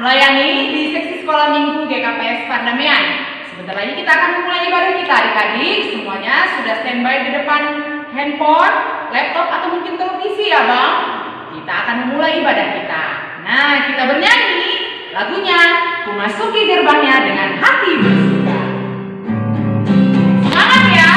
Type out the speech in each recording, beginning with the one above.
melayani di seksi sekolah minggu GKPS Pardamaian. Sebentar lagi kita akan memulai ibadah kita, adik-adik. Semuanya sudah standby di depan handphone, laptop, atau mungkin televisi ya Bang. Kita akan memulai ibadah kita. Nah, kita bernyanyi lagunya Ku Masuki Gerbangnya Dengan Hati Bersuka. Semangat ya!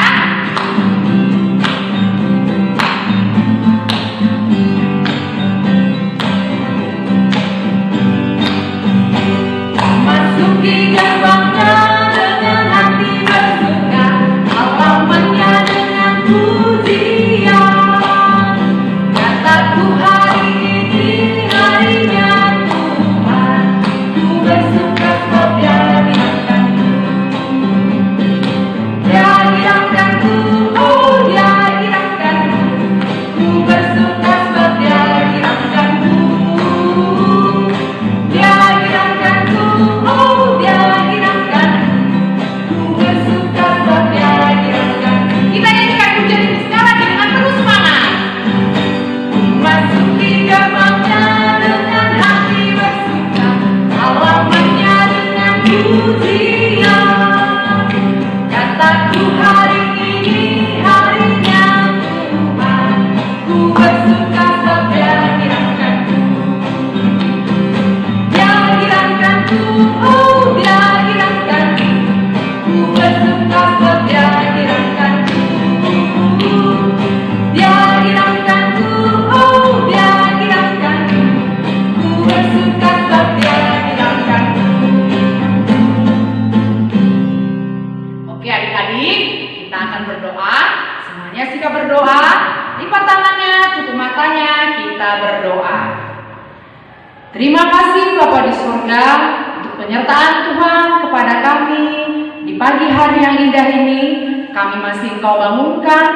Masuki gerbangnya dengan hati bersuka, halamannya dengan pujian. Kataku hari ini harinya Tuhan, ku bersuka sebab Dia dirangkanku. Dia dirangkanku, oh Dia dirangkanku. Ku bersuka sebab Dia dirangkanku. Dia dirangkanku, oh Dia dirangkanku. Ku bersuka sebab Dia dirangkanku. Kita nyanyikan pujian ini sekali lagi dengan terus semangat. Masuki gerbangnya dengan hati bersuka, halamannya dengan pujian. Kataku hari ini harinya Tuhan, ku bersuka sebab Dia dirangkanku. Dia dirangkanku, oh Dia dirangkanku. Ku bersuka sebab Dia dirangkanku. Dia dirangkanku, oh Dia dirangkanku. Ku bersuka sebab Dia dirangkanku. Oke adik-adik, kita akan berdoa. Semuanya sikap berdoa. Lipat tangannya, tutup matanya, kita berdoa. Terima kasih Bapa di surga untuk penyertaan Tuhan kepada kami di pagi hari yang indah ini. Kami masih Engkau bangunkan,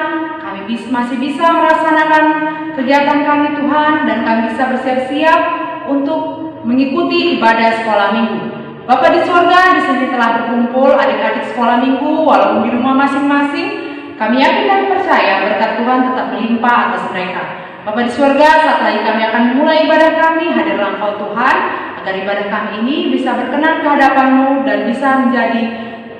kami masih bisa melaksanakan kegiatan kami Tuhan, dan kami bisa bersiap-siap untuk mengikuti ibadah sekolah minggu. Bapa di surga, di sini telah berkumpul adik-adik sekolah minggu, walaupun di rumah masing-masing. Kami yakin dan percaya berkat Tuhan tetap melimpah atas mereka. Bapa di surga, saat lagi kami akan memulai ibadah kami, hadirlah Engkau Tuhan, agar ibadah kami ini bisa berkenan ke hadapan-Mu dan bisa menjadi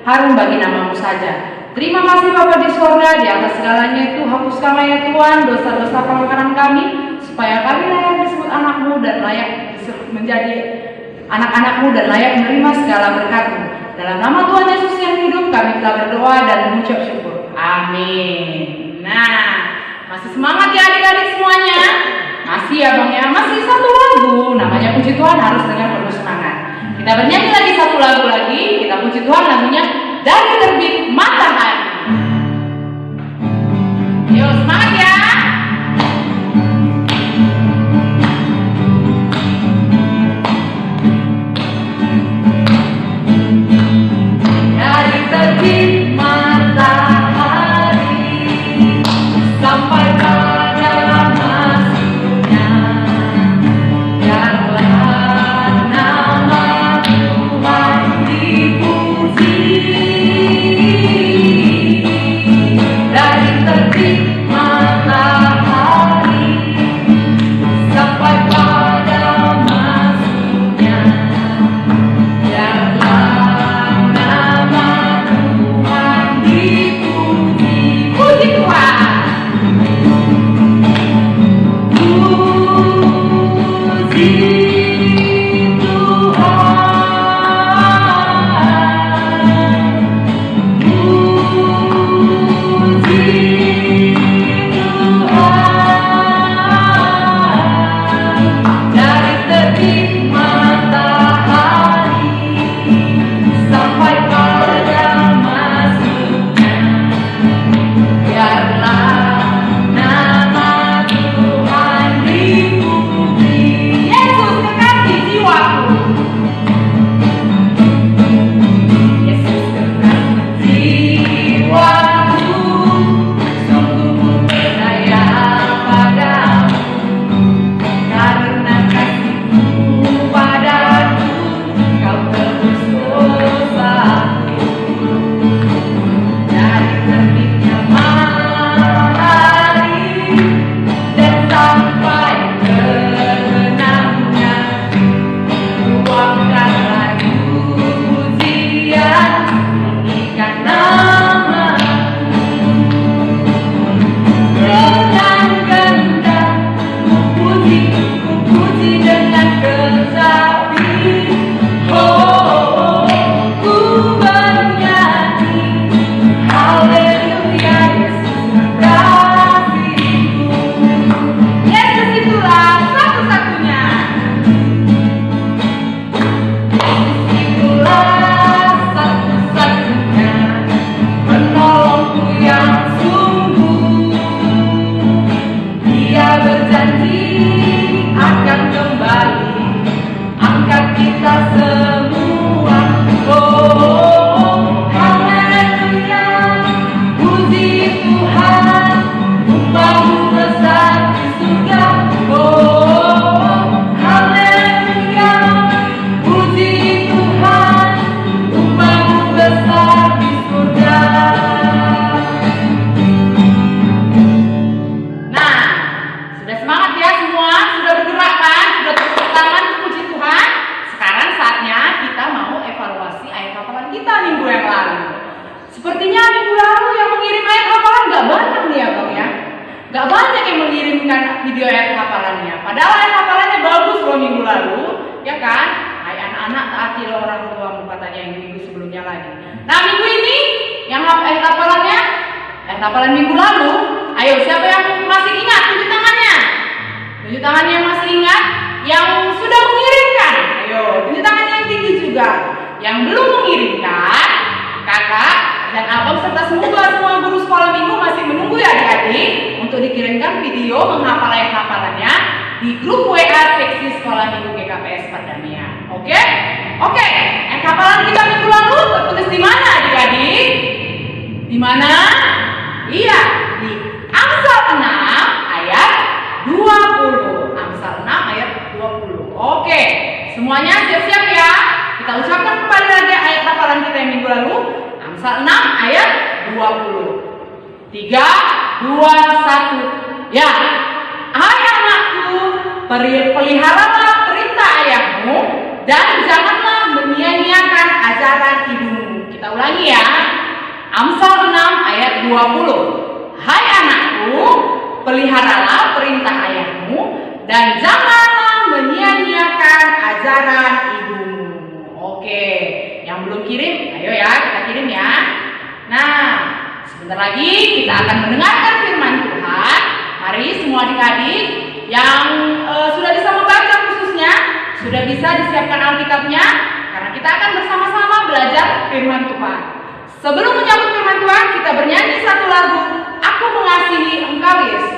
harum bagi nama-Mu saja. Terima kasih Bapa di surga, di atas segalanya itu hapuskanlah ya Tuhan dosa-dosa pelanggaran kami, supaya kami layak disebut anak-Mu dan layak menjadi anak-anak-Mu dan layak menerima segala berkat-Mu. Dalam nama Tuhan Yesus yang hidup, kami telah berdoa dan mengucap syukur. Amin. Nah, masih semangat ya adik-adik semuanya? Masih ya Bang ya? Masih satu lagu, namanya Puji Tuhan harus dengan penuh semangat. Kita bernyanyi lagi satu lagu lagi, kita puji Tuhan, lagunya Dari Terbit Matahari. Yuk semangat ya! Dari terbit matahari sampai pada masuknya, biarlah nama Tuhan Sepertinya minggu lalu yang mengirim ayat hafalan gak banyak nih ya Bang ya. Gak banyak yang mengirimkan video ayat hafalannya. Padahal ayat hafalannya bagus loh minggu lalu, ya kan? Hai anak-anak, taatilah orang tuamu, katanya yang minggu sebelumnya lagi. Nah minggu ini yang ayat hafalannya, ayat hafalan minggu lalu. Ayo siapa yang masih ingat? Tunjuk tangannya. Tunjuk tangannya yang masih ingat. Yang sudah mengirimkan, ayo tunjuk tangannya yang tinggi juga. Yang belum mengirimkan, kakak dan abang serta semua guru sekolah minggu masih menunggu ya adik-adik untuk dikirimkan video menghafal ayat hafalannya di grup WA seksi sekolah minggu GKPS Perdamaian. Oke? Oke. Ayat hafalan kita minggu lalu tertulis di mana adik-adik? Di mana? Iya, di Amsal 6 ayat 20. Amsal 6 ayat 20. Oke. Semuanya siap-siap ya. Kita ucapkan kembali lagi ayat hafalan kita yang minggu lalu. Amsal 6 ayat 20. 3, 2, 1. Ya. Hai anakku, peliharalah perintah ayahmu dan janganlah menyia-nyiakan ajaran ibumu. Kita ulangi ya. Amsal 6 ayat 20. Hai anakku, peliharalah perintah ayahmu dan janganlah menyia-nyiakan ajaran ibumu. Oke, yang belum kirim, ayo ya kita kirim ya. Nah, sebentar lagi kita akan mendengarkan firman Tuhan. Mari semua adik-adik yang sudah bisa membaca khususnya, sudah bisa disiapkan Alkitabnya, karena kita akan bersama-sama belajar firman Tuhan. Sebelum menyambut firman Tuhan, kita bernyanyi satu lagu, Aku Mengasihi Engkau Yesus.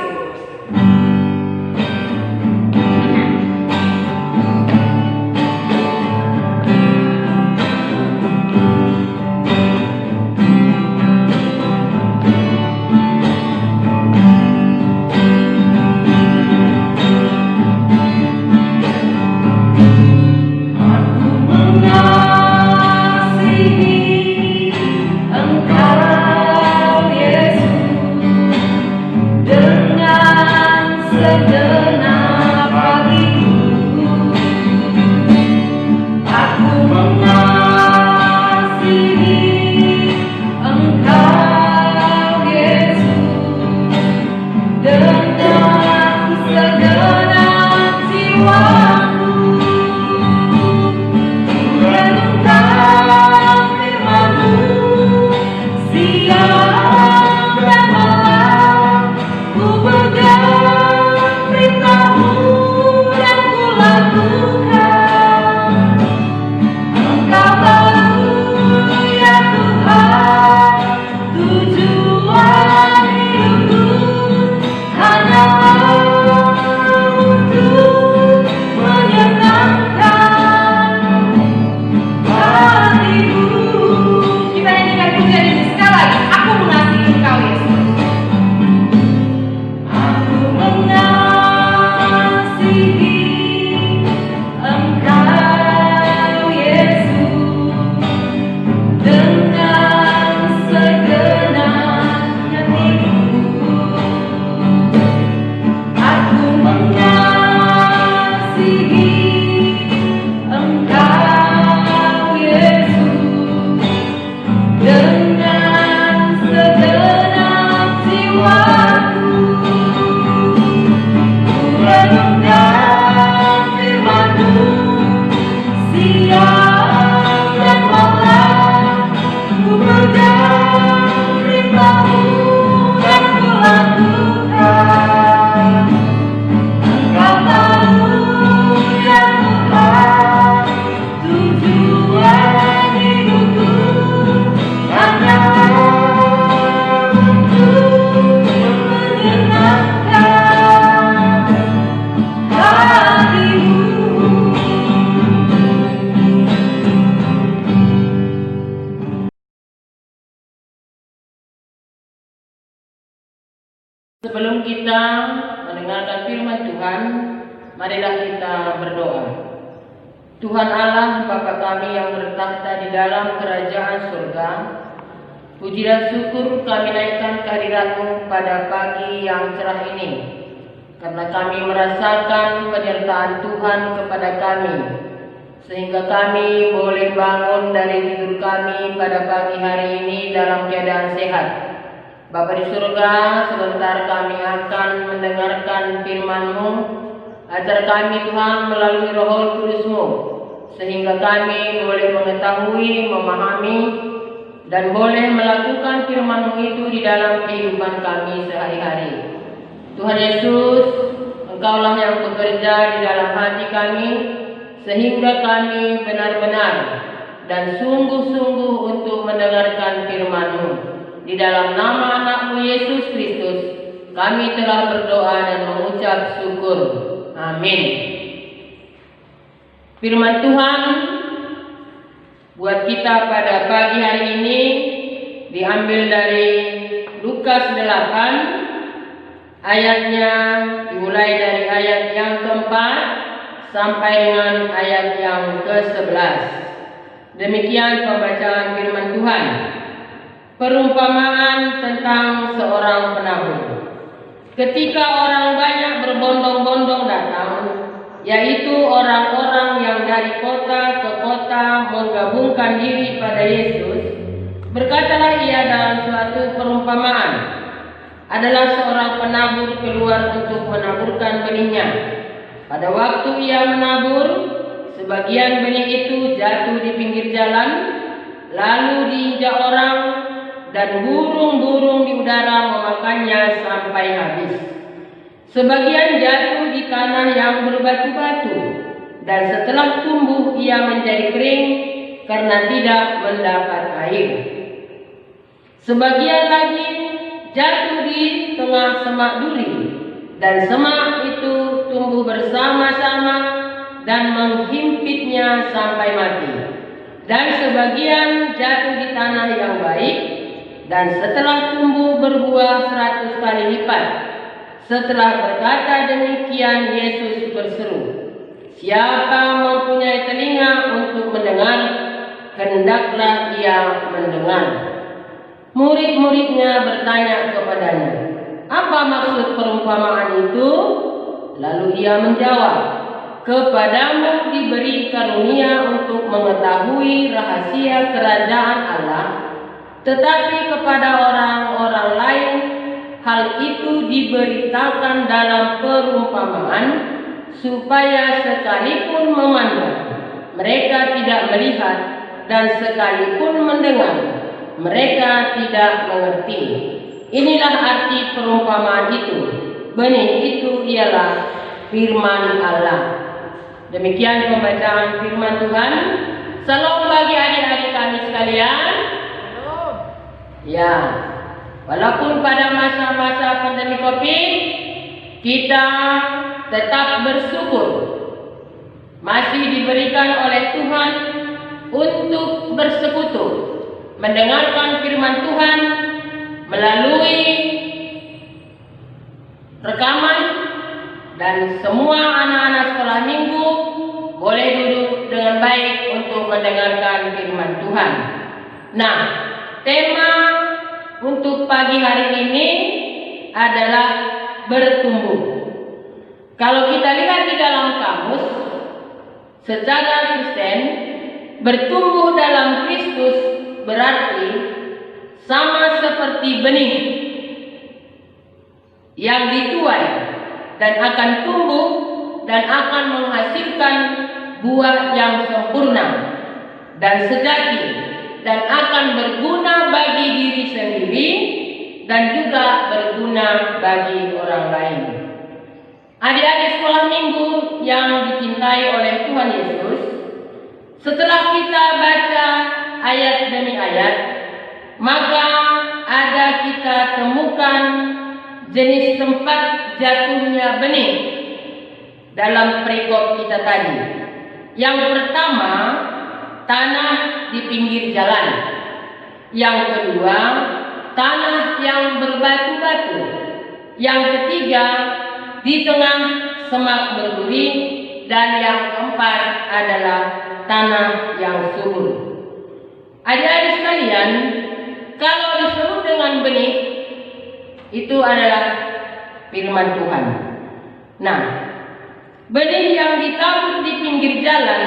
Sebelum kita mendengarkan firman Tuhan, marilah kita berdoa. Tuhan Allah, Bapa kami yang bertahta di dalam kerajaan surga, puji dan syukur kami naikkan kehadirat-Mu pada pagi yang cerah ini, karena kami merasakan penyertaan Tuhan kepada kami. sehingga kami boleh bangun dari tidur kami pada pagi hari ini dalam keadaan sehat. Bapa di surga, sebentar kami akan mendengarkan firman-Mu. Ajar kami Tuhan melalui Roh Kudus-Mu, sehingga kami boleh mengetahui, memahami, dan boleh melakukan firman-Mu itu di dalam kehidupan kami sehari-hari. Tuhan Yesus, Engkaulah yang bekerja di dalam hati kami, sehingga kami benar-benar dan sungguh-sungguh untuk mendengarkan firman-Mu. Di dalam nama anak-Mu Yesus Kristus, kami telah berdoa dan mengucap syukur. Amin. Firman Tuhan buat kita pada pagi hari ini diambil dari Lukas 8, ayatnya dimulai dari ayat yang keempat sampai dengan ayat yang ke-11. Demikian pembacaan firman Tuhan. Perumpamaan tentang seorang penabur. Ketika orang banyak berbondong-bondong datang, yaitu orang-orang yang dari kota ke kota menggabungkan diri pada Yesus, berkatalah ia dalam suatu perumpamaan. Adalah seorang penabur keluar untuk menaburkan benihnya. Pada waktu ia menabur, sebagian benih itu jatuh di pinggir jalan, lalu diinjak orang, dan burung-burung di udara memakannya sampai habis. Sebagian jatuh di tanah yang berbatu-batu, dan setelah tumbuh ia menjadi kering karena tidak mendapat air. Sebagian lagi jatuh di tengah semak duri, dan semak itu tumbuh bersama-sama dan menghimpitnya sampai mati. Dan sebagian jatuh di tanah yang baik, dan setelah tumbuh berbuah 100 kali lipat. Setelah berkata demikian, Yesus berseru, "Siapa mempunyai telinga untuk mendengar, hendaklah ia mendengar." Murid-muridnya bertanya kepadanya, "Apa maksud perumpamaan itu?" Lalu ia menjawab, "Kepadamu diberi karunia untuk mengetahui rahasia kerajaan Allah, tetapi kepada orang-orang lain hal itu diberitakan dalam perumpamaan, supaya sekalipun memandang, mereka tidak melihat, dan sekalipun mendengar, mereka tidak mengerti." Inilah arti perumpamaan itu. Benih itu ialah firman Allah. Demikian pembacaan firman Tuhan. Salam bagi adik-adik kami sekalian. Ya, walaupun pada masa-masa pandemi Covid, kita tetap bersyukur masih diberikan oleh Tuhan untuk bersekutu, mendengarkan firman Tuhan melalui rekaman, dan semua anak-anak sekolah minggu boleh duduk dengan baik untuk mendengarkan firman Tuhan. Nah, tema untuk pagi hari ini adalah bertumbuh. Kalau kita lihat di dalam kamus, secara Kristen, bertumbuh dalam Kristus berarti sama seperti benih yang dituai dan akan tumbuh dan akan menghasilkan buah yang sempurna dan sejati, dan akan berguna bagi diri sendiri dan juga berguna bagi orang lain. Adik-adik sekolah minggu yang dicintai oleh Tuhan Yesus, setelah kita baca ayat demi ayat, maka ada kita temukan jenis tempat jatuhnya benih dalam perikop kita tadi. Yang pertama, tanah di pinggir jalan. Yang kedua, tanah yang berbatu-batu. Yang ketiga, di tengah semak berduri. Dan yang keempat adalah tanah yang subur. Adik-adik sekalian, kalau disebut dengan benih, itu adalah firman Tuhan. Nah, benih yang ditabur di pinggir jalan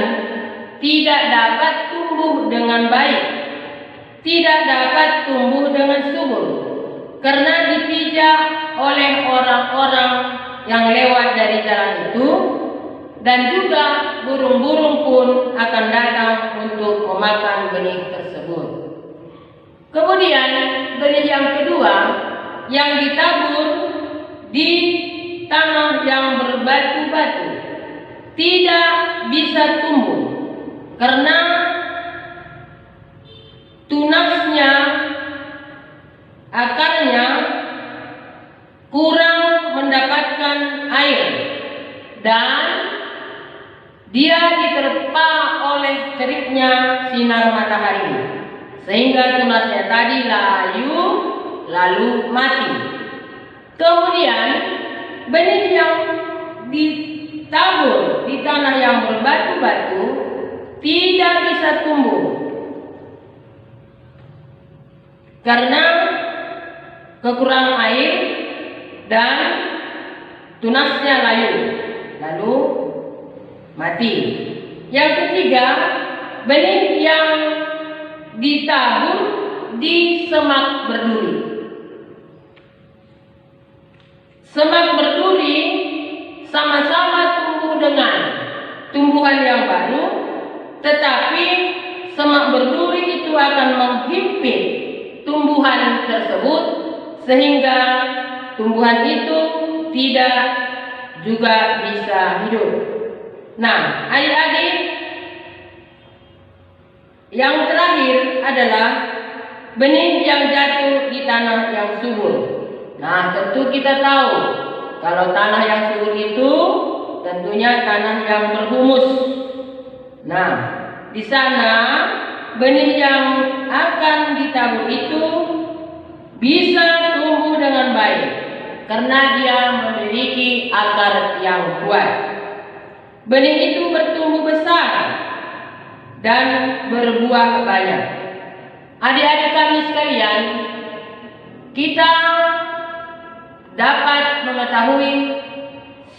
tidak dapat tumbuh dengan baik, tidak dapat tumbuh dengan subur, karena dipijak oleh orang-orang yang lewat dari jalan itu, dan juga burung-burung pun akan datang untuk memakan benih tersebut. Kemudian benih yang kedua yang ditabur di tanah yang berbatu-batu tidak bisa tumbuh karena tunasnya, akarnya kurang mendapatkan air dan dia diterpa oleh teriknya sinar matahari, sehingga tunasnya tadi layu lalu mati. Kemudian benih yang ditabur di tanah yang berbatu-batu tidak bisa tumbuh karena kekurangan air dan tunasnya layu lalu mati. Yang ketiga, benih yang ditabur di semak berduri. Semak berduri sama-sama tumbuh dengan tumbuhan yang baru, tetapi semak berduri itu akan menghimpit tumbuhan tersebut sehingga tumbuhan itu tidak juga bisa hidup. Nah, adik-adik, yang terakhir adalah benih yang jatuh di tanah yang subur. Nah, tentu kita tahu kalau tanah yang subur itu tentunya tanah yang berhumus. Nah, di sana benih yang akan ditabur itu bisa tumbuh dengan baik karena dia memiliki akar yang kuat. Benih itu bertumbuh besar dan berbuah banyak. Adik-adik kami sekalian, kita dapat mengetahui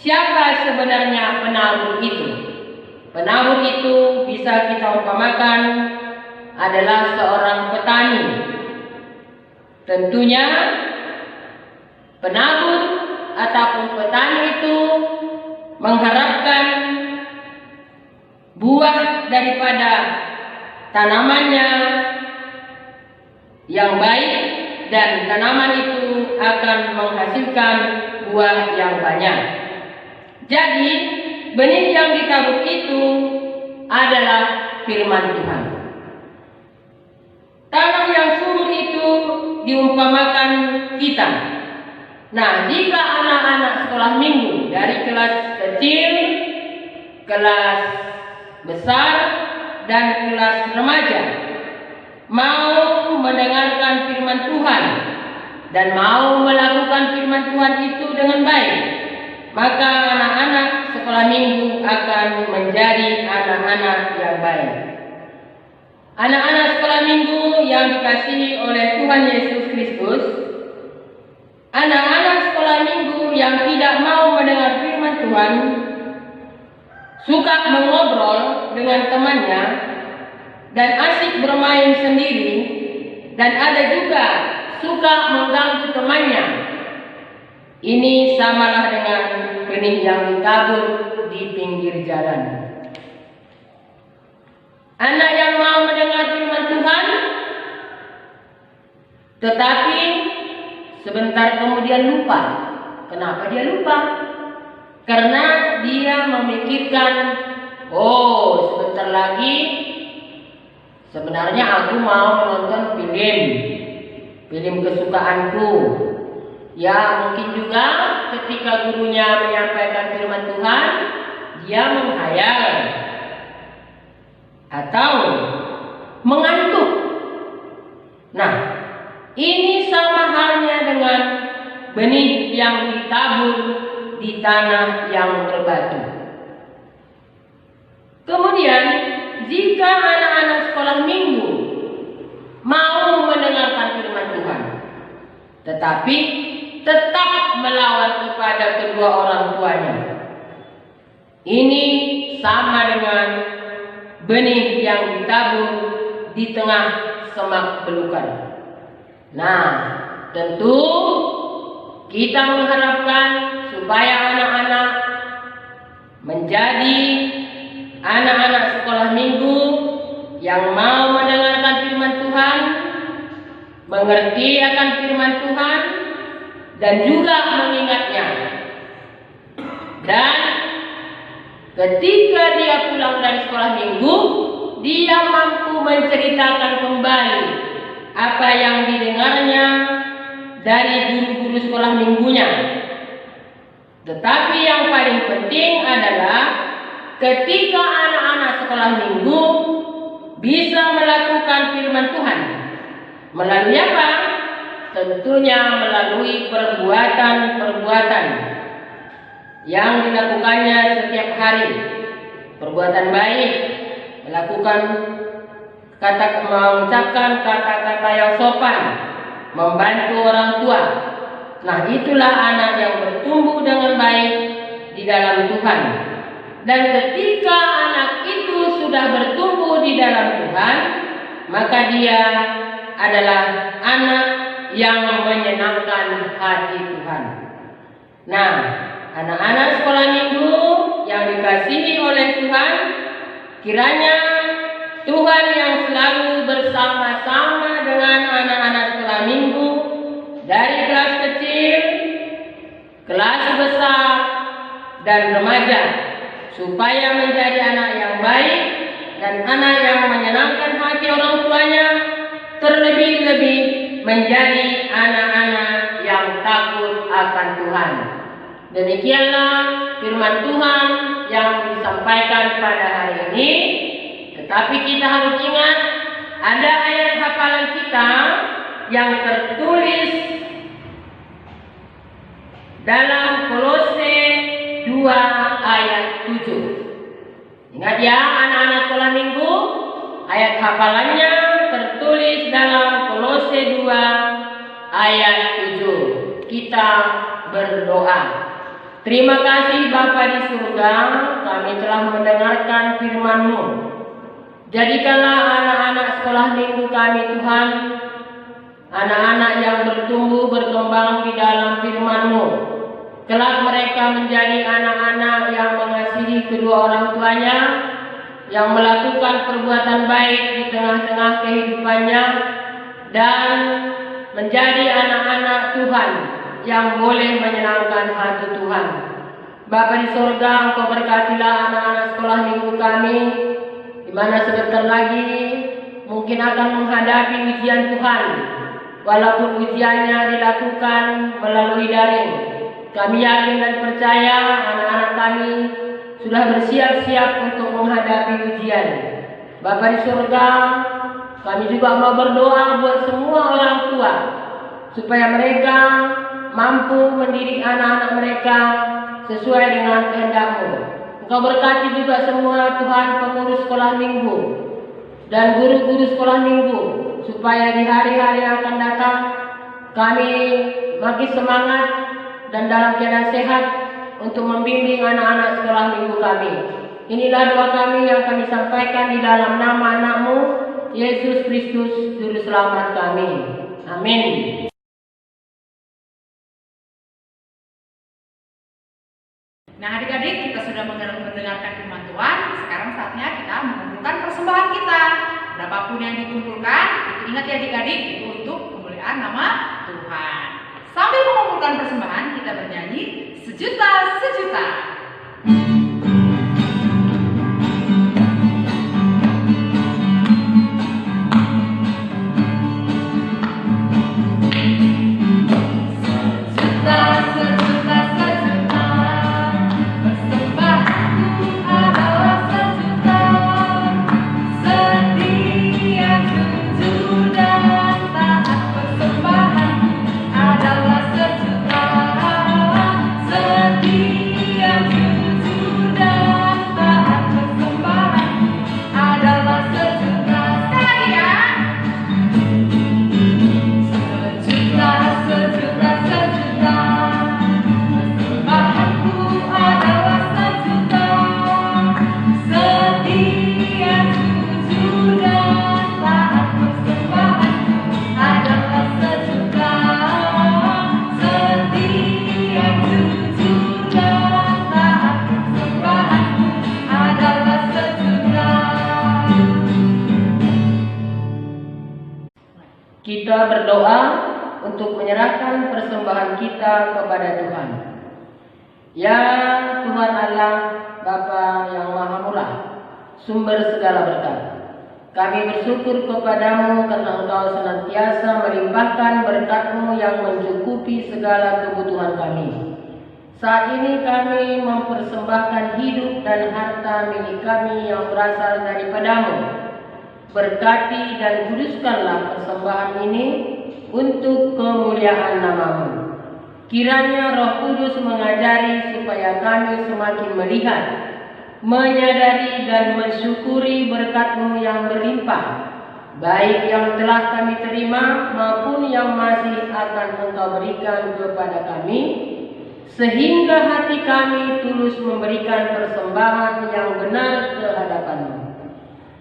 siapa sebenarnya penabur itu. Penabur itu bisa kita umpamakan adalah seorang petani. Tentunya penabur ataupun petani itu mengharapkan buah daripada tanamannya yang baik dan tanaman itu akan menghasilkan buah yang banyak. Jadi benih yang ditabur itu adalah firman Tuhan. Tanah yang subur itu diumpamakan kita. Nah, jika anak-anak sekolah minggu dari kelas kecil, kelas besar, dan kelas remaja mau mendengarkan firman Tuhan dan mau melakukan firman Tuhan itu dengan baik, maka anak-anak sekolah minggu akan menjadi anak-anak yang baik. Anak-anak sekolah minggu yang dikasihi oleh Tuhan Yesus Kristus, anak-anak sekolah minggu yang tidak mau mendengar firman Tuhan, suka mengobrol dengan temannya dan asik bermain sendiri, dan ada juga suka mengganggu temannya. Ini samalah dengan benih yang ditabur di pinggir jalan. Anak yang mau mendengar firman Tuhan, tetapi sebentar kemudian lupa. Kenapa dia lupa? Karena dia memikirkan, oh sebentar lagi sebenarnya aku mau menonton film kesukaanku. Ya, mungkin juga ketika gurunya menyampaikan firman Tuhan, dia menghayal atau mengantuk. Nah, ini sama halnya dengan benih yang ditabur di tanah yang berbatu. Kemudian, jika anak-anak sekolah minggu mau mendengarkan firman Tuhan, tetapi tetap melawan kepada kedua orang tuanya, ini sama dengan benih yang ditabur di tengah semak belukar. Nah, tentu kita mengharapkan supaya anak-anak menjadi anak-anak sekolah minggu yang mau mendengarkan firman Tuhan, mengerti akan firman Tuhan, dan juga mengingatnya. Dan ketika dia pulang dari sekolah minggu, dia mampu menceritakan kembali apa yang didengarnya dari guru-guru sekolah minggunya. Tetapi yang paling penting adalah ketika anak-anak sekolah minggu bisa melakukan firman Tuhan. Melalui apa? Tentunya melalui perbuatan-perbuatan yang dilakukannya setiap hari. Perbuatan baik, mengucapkan kata-kata yang sopan, membantu orang tua. Nah, itulah anak yang bertumbuh dengan baik di dalam Tuhan. Dan ketika anak itu sudah bertumbuh di dalam Tuhan, maka dia adalah anak yang menyenangkan hati Tuhan. Nah, anak-anak sekolah minggu yang dikasihi oleh Tuhan, kiranya Tuhan yang selalu bersama-sama dengan anak-anak sekolah minggu dari kelas kecil, kelas besar, dan remaja, supaya menjadi anak yang baik dan anak yang menyenangkan hati orang tuanya, terlebih-lebih menjadi anak-anak yang takut akan Tuhan. Demikianlah firman Tuhan yang disampaikan pada hari ini. Tetapi kita harus ingat, ada ayat hafalan kita yang tertulis dalam Kolose 2 ayat 7. Ingat ya anak-anak sekolah minggu, ayat hafalannya tertulis dalam Kolose 2 ayat 7. Kita berdoa. Terima kasih Bapa di surga, kami telah mendengarkan firman-Mu. Jadikanlah anak-anak sekolah minggu kami Tuhan, anak-anak yang bertumbuh berkembang di dalam firman-Mu. Kelak mereka menjadi anak-anak yang mengasihi kedua orang tuanya, yang melakukan perbuatan baik di tengah-tengah kehidupannya, dan menjadi anak-anak Tuhan yang boleh menyenangkan hati Tuhan. Bapa di surga, Engkau berkatilah anak-anak sekolah minggu kami, di mana sebentar lagi mungkin akan menghadapi ujian Tuhan. Walaupun ujiannya dilakukan melalui daring, kami yakin dan percaya anak-anak kami sudah bersiap-siap untuk menghadapi ujian. Bapa di surga, kami juga mau berdoa buat semua orang tua, supaya mereka mampu mendidik anak-anak mereka sesuai dengan kehendak-Mu. Engkau berkati juga semua Tuhan pengurus sekolah minggu dan guru-guru sekolah minggu, supaya di hari-hari yang akan datang kami makin semangat dan dalam keadaan sehat untuk membimbing anak-anak sekolah minggu kami. Inilah doa kami yang kami sampaikan di dalam nama anak-Mu, Yesus Kristus, Juru Selamat kami. Amin. Nah adik-adik, kita sudah mendengarkan firman Tuhan. Sekarang saatnya kita mengumpulkan persembahan kita. Berapapun yang dikumpulkan, itu ingat ya adik-adik, itu untuk kemuliaan nama Tuhan. Sambil mengumpulkan persembahan, kita bernyanyi sejuta sejuta. Adalah sejuta, setia jujur. Kita berdoa untuk menyerahkan persembahan kita kepada Tuhan. Ya Tuhan Allah, Bapa yang Maha Murah, sumber segala berkat, kami bersyukur kepadamu karena Engkau senantiasa melimpahkan berkat-Mu yang mencukupi segala kebutuhan kami. Saat ini kami mempersembahkan hidup dan harta milik kami yang berasal daripada-Mu. Berkati dan kuduskanlah persembahan ini untuk kemuliaan nama-Mu. Kiranya Roh Kudus mengajari supaya kami semakin melihat, menyadari dan mensyukuri berkat-Mu yang berlimpah, baik yang telah kami terima maupun yang masih akan Engkau berikan kepada kami, sehingga hati kami tulus memberikan persembahan yang benar ke hadapan-Mu.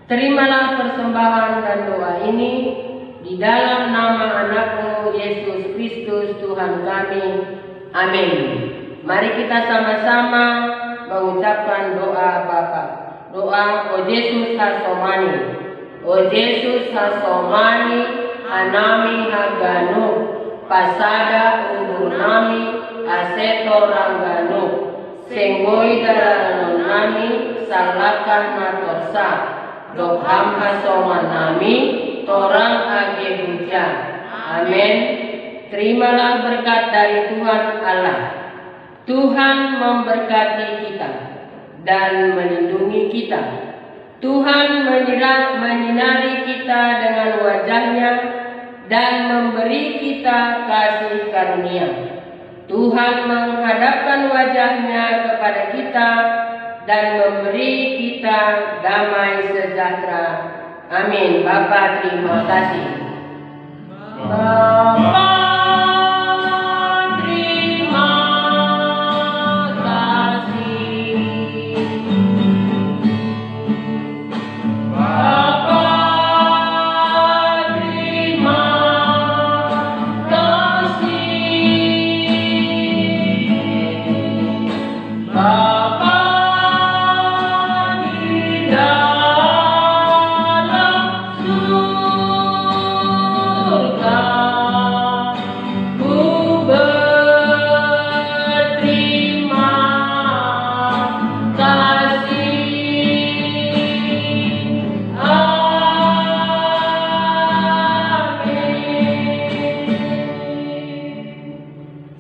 Terimalah persembahan dan doa ini di dalam nama anak-Mu Yesus Kristus Tuhan kami. Amin. Mari kita sama-sama mengucapkan doa Bapa. Doa O Yesus hasomani. O Yesus hasomani anami haganu. Pasada udunami aseto rangganu. Senggoi dalam nami salakan matorsa. Doham hasomanami torang age hujan. Amin. Terimalah berkat dari Tuhan Allah. Tuhan memberkati kita dan melindungi kita. Tuhan menyinari kita dengan wajah-Nya dan memberi kita kasih karunia. Tuhan menghadapkan wajah-Nya kepada kita dan memberi kita damai sejahtera. Amin. Bapa, terima kasih. Bapa, terima kasih. Bapa, terima kasih. Bapa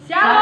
Shalom.